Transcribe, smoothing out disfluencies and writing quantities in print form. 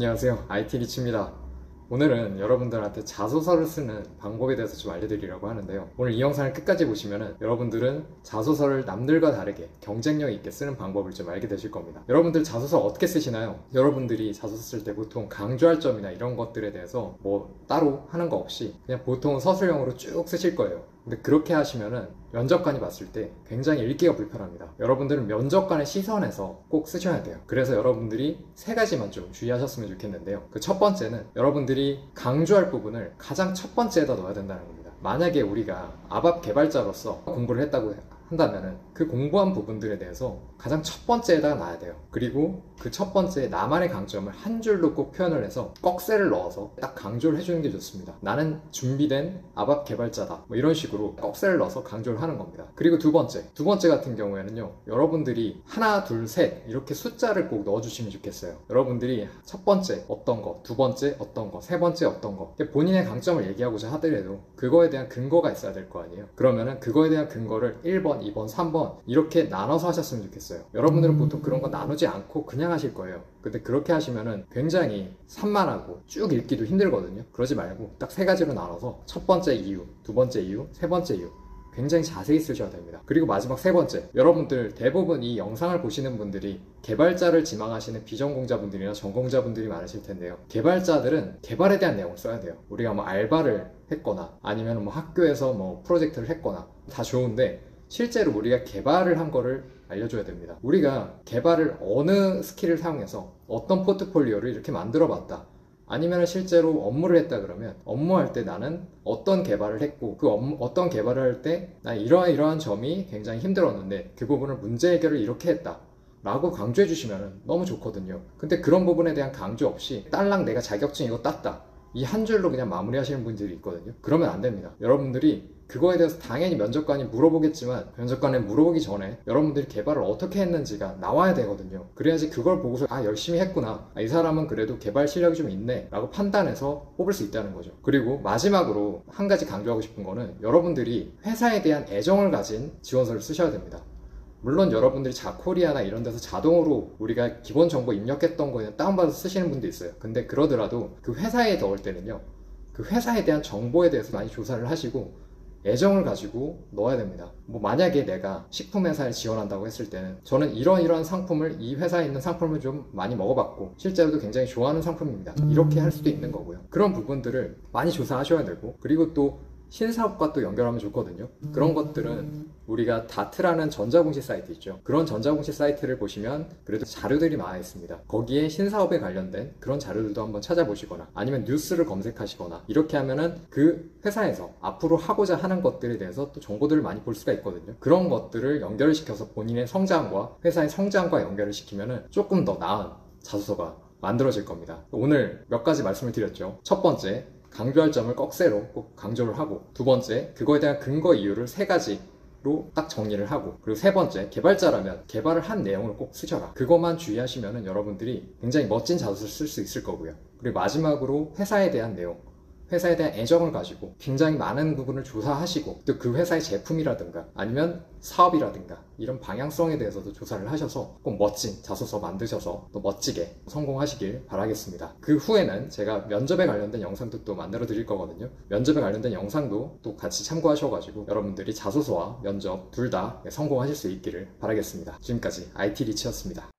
안녕하세요, IT리치입니다. 오늘은 여러분들한테 자소서를 쓰는 방법에 대해서 좀 알려드리려고 하는데요. 오늘 이 영상을 끝까지 보시면은 여러분들은 자소서를 남들과 다르게 경쟁력 있게 쓰는 방법을 좀 알게 되실 겁니다. 여러분들 자소서 어떻게 쓰시나요? 여러분들이 자소서 쓸 때 보통 강조할 점이나 이런 것들에 대해서 뭐 따로 하는 거 없이 그냥 보통 서술형으로 쭉 쓰실 거예요. 근데 그렇게 하시면은 면접관이 봤을 때 굉장히 읽기가 불편합니다. 여러분들은 면접관의 시선에서 꼭 쓰셔야 돼요. 그래서 여러분들이 세 가지만 좀 주의하셨으면 좋겠는데요. 그 첫 번째는 여러분들이 강조할 부분을 가장 첫 번째에다 넣어야 된다는 겁니다. 만약에 우리가 아밥 개발자로서 공부를 했다고 한다면은 그 공부한 부분들에 대해서 가장 첫 번째에다가 놔야 돼요. 그리고 그 첫 번째 나만의 강점을 한 줄로 꼭 표현을 해서 꺽쇠를 넣어서 딱 강조를 해주는 게 좋습니다. 나는 준비된 아밥 개발자다, 뭐 이런 식으로 꺽쇠를 넣어서 강조를 하는 겁니다. 그리고 두 번째 같은 경우에는요, 여러분들이 하나 둘 셋 이렇게 숫자를 꼭 넣어주시면 좋겠어요. 여러분들이 첫 번째 어떤 거, 두 번째 어떤 거, 세 번째 어떤 거, 본인의 강점을 얘기하고자 하더라도 그거에 대한 근거가 있어야 될 거 아니에요. 그러면은 그거에 대한 근거를 1번, 2번, 3번 이렇게 나눠서 하셨으면 좋겠어요. 여러분들은 보통 그런 거 나누지 않고 그냥 하실 거예요. 근데 그렇게 하시면은 굉장히 산만하고 쭉 읽기도 힘들거든요. 그러지 말고 딱 세 가지로 나눠서 첫 번째 이유, 두 번째 이유, 세 번째 이유 굉장히 자세히 쓰셔야 됩니다. 그리고 마지막 세 번째, 여러분들 대부분 이 영상을 보시는 분들이 개발자를 지망하시는 비전공자분들이나 전공자분들이 많으실 텐데요. 개발자들은 개발에 대한 내용을 써야 돼요. 우리가 뭐 알바를 했거나 아니면 뭐 학교에서 뭐 프로젝트를 했거나 다 좋은데 실제로 우리가 개발을 한 거를 알려줘야 됩니다. 우리가 개발을 어느 스킬을 사용해서 어떤 포트폴리오를 이렇게 만들어 봤다, 아니면 실제로 업무를 했다 그러면 업무할 때 나는 어떤 개발을 했고 그 어떤 개발을 할 때 난 이러한 점이 굉장히 힘들었는데 그 부분을 문제 해결을 이렇게 했다 라고 강조해 주시면 너무 좋거든요. 근데 그런 부분에 대한 강조 없이 딸랑 내가 자격증 이거 땄다 이 한 줄로 그냥 마무리 하시는 분들이 있거든요. 그러면 안 됩니다. 여러분들이 그거에 대해서 당연히 면접관이 물어보겠지만 면접관에 물어보기 전에 여러분들이 개발을 어떻게 했는지가 나와야 되거든요. 그래야지 그걸 보고서 아 열심히 했구나, 이 사람은 그래도 개발 실력이 좀 있네 라고 판단해서 뽑을 수 있다는 거죠. 그리고 마지막으로 한 가지 강조하고 싶은 거는 여러분들이 회사에 대한 애정을 가진 지원서를 쓰셔야 됩니다. 물론 여러분들이 자코리아나 이런 데서 자동으로 우리가 기본 정보 입력했던 거 그냥 다운받아서 쓰시는 분도 있어요. 근데 그러더라도 그 회사에 넣을 때는요, 그 회사에 대한 정보에 대해서 많이 조사를 하시고 애정을 가지고 넣어야 됩니다. 뭐 만약에 내가 식품회사에 지원한다고 했을 때는 저는 이러한 상품을, 이 회사에 있는 상품을 좀 많이 먹어봤고 실제로도 굉장히 좋아하는 상품입니다, 이렇게 할 수도 있는 거고요. 그런 부분들을 많이 조사하셔야 되고, 그리고 또 신사업과 또 연결하면 좋거든요. 그런 것들은 우리가 다트라는 전자공시 사이트 있죠. 그런 전자공시 사이트를 보시면 그래도 자료들이 많아 있습니다. 거기에 신사업에 관련된 그런 자료들도 한번 찾아보시거나 아니면 뉴스를 검색하시거나 이렇게 하면은 그 회사에서 앞으로 하고자 하는 것들에 대해서 또 정보들을 많이 볼 수가 있거든요. 그런 것들을 연결을 시켜서 본인의 성장과 회사의 성장과 연결을 시키면은 조금 더 나은 자소서가 만들어질 겁니다. 오늘 몇 가지 말씀을 드렸죠. 첫 번째, 강조할 점을 꺽쇠로 꼭 강조를 하고, 두 번째, 그거에 대한 근거 이유를 세 가지로 딱 정리를 하고, 그리고 세 번째, 개발자라면 개발을 한 내용을 꼭 쓰셔라. 그것만 주의하시면 여러분들이 굉장히 멋진 자소서를 쓸 수 있을 거고요. 그리고 마지막으로 회사에 대한 내용, 회사에 대한 애정을 가지고 굉장히 많은 부분을 조사하시고 또 그 회사의 제품이라든가 아니면 사업이라든가 이런 방향성에 대해서도 조사를 하셔서 꼭 멋진 자소서 만드셔서 또 멋지게 성공하시길 바라겠습니다. 그 후에는 제가 면접에 관련된 영상도 또 만들어 드릴 거거든요. 면접에 관련된 영상도 또 같이 참고하셔가지고 여러분들이 자소서와 면접 둘 다 성공하실 수 있기를 바라겠습니다. 지금까지 IT리치였습니다.